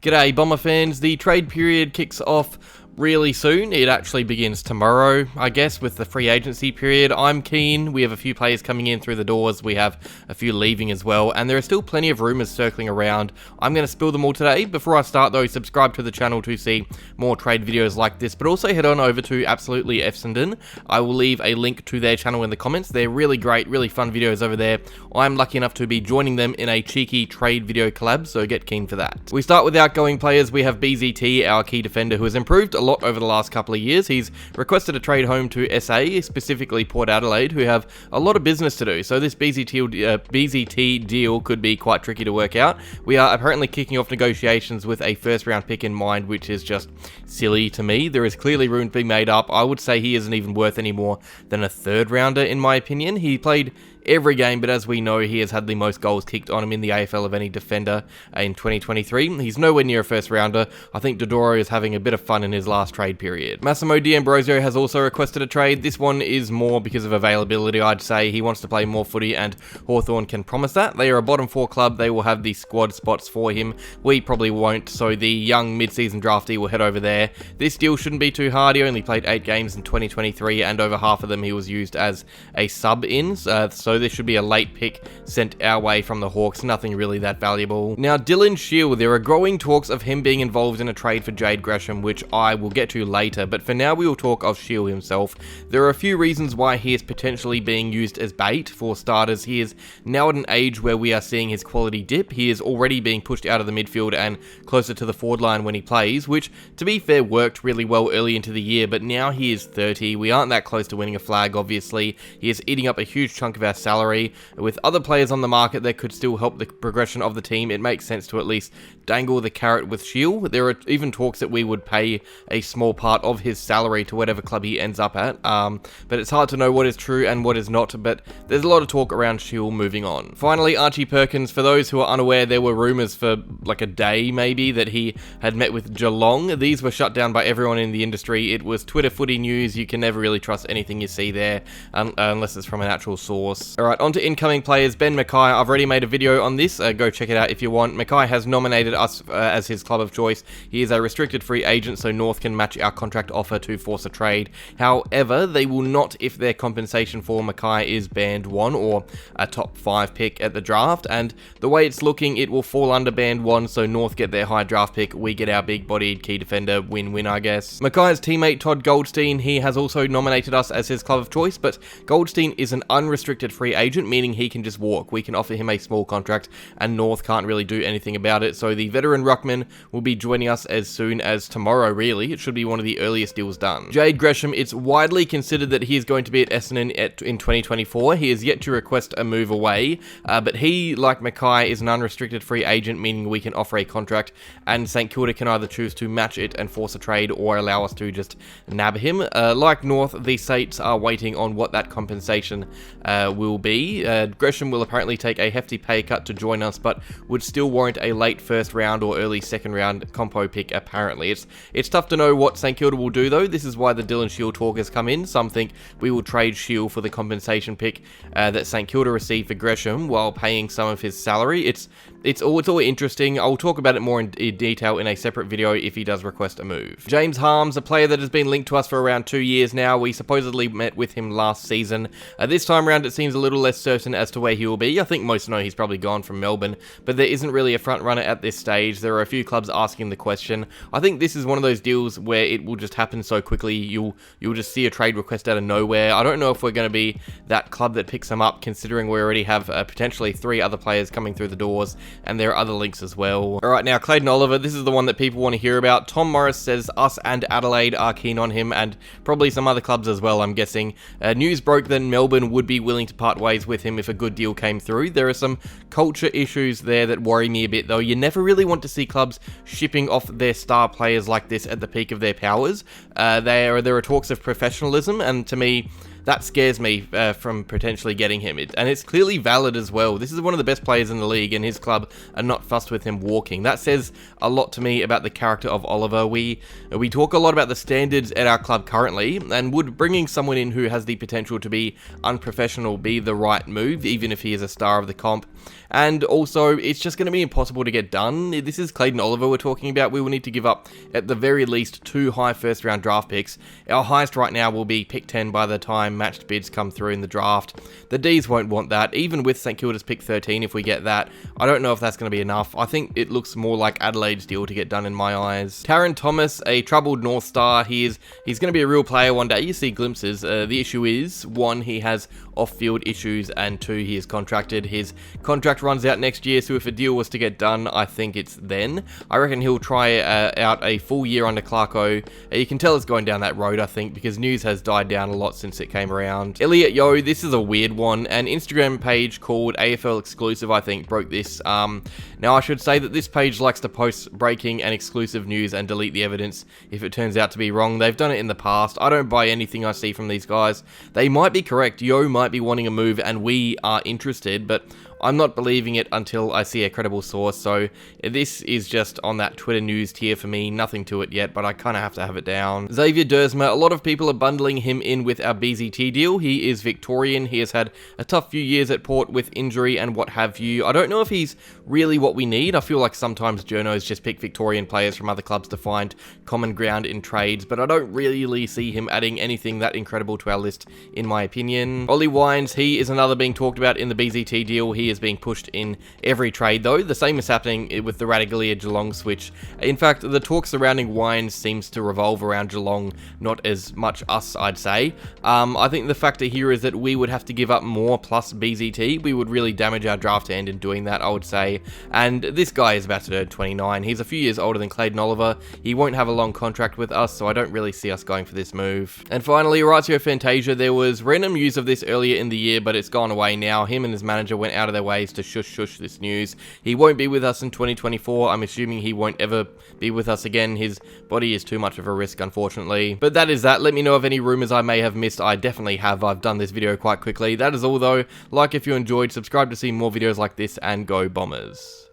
G'day Bomber fans, the trade period kicks off really soon. It actually begins tomorrow, I guess, with the free agency period. I'm keen. We have a few players coming in through the doors. We have a few leaving as well, and there are still plenty of rumours circling around. I'm going to spill them all today. Before I start though, subscribe to the channel to see more trade videos like this, but also head on over to Absolutely Essendon. I will leave a link to their channel in the comments. They're really great, really fun videos over there. I'm lucky enough to be joining them in a cheeky trade video collab, so get keen for that. We start with outgoing players. We have BZT, our key defender, who has improved a lot over the last couple of years. He's requested a trade home to SA, specifically Port Adelaide, who have a lot of business to do, so this BZT deal could be quite tricky to work out. We are apparently kicking off negotiations with a first round pick in mind, which is just silly to me. There is clearly room to be made up. I would say he isn't even worth any more than a third rounder in my opinion. He played every game, but as we know, he has had the most goals kicked on him in the AFL of any defender in 2023. He's nowhere near a first rounder. I think Dodoro is having a bit of fun in his last trade period. Massimo D'Ambrosio has also requested a trade. This one is more because of availability, I'd say. He wants to play more footy, and Hawthorn can promise that. They are a bottom four club. They will have the squad spots for him. We probably won't, so the young mid-season draftee will head over there. This deal shouldn't be too hard. He only played 8 games in 2023, and over half of them he was used as a sub in, so this should be a late pick sent our way from the Hawks, nothing really that valuable. Now, Dylan Shiel, there are growing talks of him being involved in a trade for Jade Gresham, which I will get to later, but for now we will talk of Shiel himself. There are a few reasons why he is potentially being used as bait. For starters, he is now at an age where we are seeing his quality dip. He is already being pushed out of the midfield and closer to the forward line when he plays, which, to be fair, worked really well early into the year, but now he is 30. We aren't that close to winning a flag, obviously. He is eating up a huge chunk of our salary. With other players on the market that could still help the progression of the team, it makes sense to at least dangle the carrot with Shiel. There are even talks that we would pay a small part of his salary to whatever club he ends up at, but it's hard to know what is true and what is not, but there's a lot of talk around Shiel moving on. Finally, Archie Perkins. For those who are unaware, there were rumours for like a day maybe that he had met with Geelong. These were shut down by everyone in the industry. It was Twitter footy news. You can never really trust anything you see there unless it's from an actual source. Alright, on to incoming players. Ben McKay, I've already made a video on this, go check it out if you want. McKay has nominated us as his club of choice. He is a restricted free agent, so North can match our contract offer to force a trade. However, they will not if their compensation for McKay is band 1 or a top 5 pick at the draft, and the way it's looking, it will fall under band 1, so North get their high draft pick, we get our big-bodied key defender, win-win I guess. McKay's teammate Todd Goldstein, he has also nominated us as his club of choice, but Goldstein is an unrestricted free agent, meaning he can just walk. We can offer him a small contract and North can't really do anything about it, so the veteran ruckman will be joining us as soon as tomorrow really. It should be one of the earliest deals done. Jade Gresham, it's widely considered that he is going to be at Essendon in 2024. He is yet to request a move away, but he, like McKay, is an unrestricted free agent, meaning we can offer a contract and St Kilda can either choose to match it and force a trade or allow us to just nab him. Like North, the Saints are waiting on what that compensation will be. Gresham will apparently take a hefty pay cut to join us, but would still warrant a late first round or early second round compo pick apparently. It's tough to know what St Kilda will do though. This is why the Dylan Shiel talk has come in. Some think we will trade Shiel for the compensation pick that St Kilda received for Gresham while paying some of his salary. It's all interesting. I'll talk about it more in detail in a separate video if he does request a move. James Harms, a player that has been linked to us for around 2 years now. We supposedly met with him last season. This time around it seems a little less certain as to where he will be. I think most know he's probably gone from Melbourne, but there isn't really a front runner at this stage. There are a few clubs asking the question. I think this is one of those deals where it will just happen so quickly. You'll just see a trade request out of nowhere. I don't know if we're going to be that club that picks him up, considering we already have potentially 3 other players coming through the doors, and there are other links as well. Alright, now Clayton Oliver, this is the one that people want to hear about. Tom Morris says us and Adelaide are keen on him, and probably some other clubs as well, I'm guessing. News broke that Melbourne would be willing to part ways with him if a good deal came through. There are some culture issues there that worry me a bit though. You never really want to see clubs shipping off their star players like this at the peak of their powers. There are talks of professionalism, and to me, that scares me from potentially getting him. And it's clearly valid as well. This is one of the best players in the league, and his club are not fussed with him walking. That says a lot to me about the character of Oliver. We talk a lot about the standards at our club currently, and would bringing someone in who has the potential to be unprofessional be the right move, even if he is a star of the comp. And also, it's just going to be impossible to get done. This is Clayton Oliver we're talking about. We will need to give up, at the very least, 2 high first round draft picks. Our highest right now will be pick 10 by the time matched bids come through in the draft. The Ds won't want that, even with St Kilda's pick 13 if we get that. I don't know if that's going to be enough. I think it looks more like Adelaide's deal to get done in my eyes. Tarryn Thomas, a troubled North Star. He's going to be a real player one day. You see glimpses. The issue is, 1, he has off-field issues, and 2, he is contracted. His contract runs out next year, so if a deal was to get done, I think it's then. I reckon he'll try out a full year under Clarko. You can tell it's going down that road, I think, because news has died down a lot since it came around. Elliot Yeo, this is a weird one. An Instagram page called AFL Exclusive, I think, broke this. Now, I should say that this page likes to post breaking and exclusive news and delete the evidence if it turns out to be wrong. They've done it in the past. I don't buy anything I see from these guys. They might be correct. Yeo might be wanting a move, and we are interested, but I'm not believing it until I see a credible source, so this is just on that Twitter news tier for me, nothing to it yet, but I kind of have to have it down. Xavier Duursma, a lot of people are bundling him in with our BZT deal. He is Victorian, he has had a tough few years at Port with injury and what have you. I don't know if he's really what we need. I feel like sometimes journos just pick Victorian players from other clubs to find common ground in trades, but I don't really see him adding anything that incredible to our list, in my opinion. Ollie Wines, he is another being talked about in the BZT deal. He is being pushed in every trade though. The same is happening with the Radaglia Geelong switch. In fact, the talk surrounding Wines seems to revolve around Geelong, not as much us, I'd say. I think the factor here is that we would have to give up more plus BZT. We would really damage our draft end in doing that, I would say. And this guy is about to turn 29. He's a few years older than Clayton Oliver. He won't have a long contract with us, so I don't really see us going for this move. And finally, Orazio Fantasia. There was random news of this earlier in the year, but it's gone away now. Him and his manager went out of their ways to shush this news. He won't be with us in 2024. I'm assuming he won't ever be with us again. His body is too much of a risk, unfortunately. But that is that. Let me know of any rumours I may have missed. I definitely have. I've done this video quite quickly. That is all though. Like if you enjoyed, subscribe to see more videos like this, and go Bombers.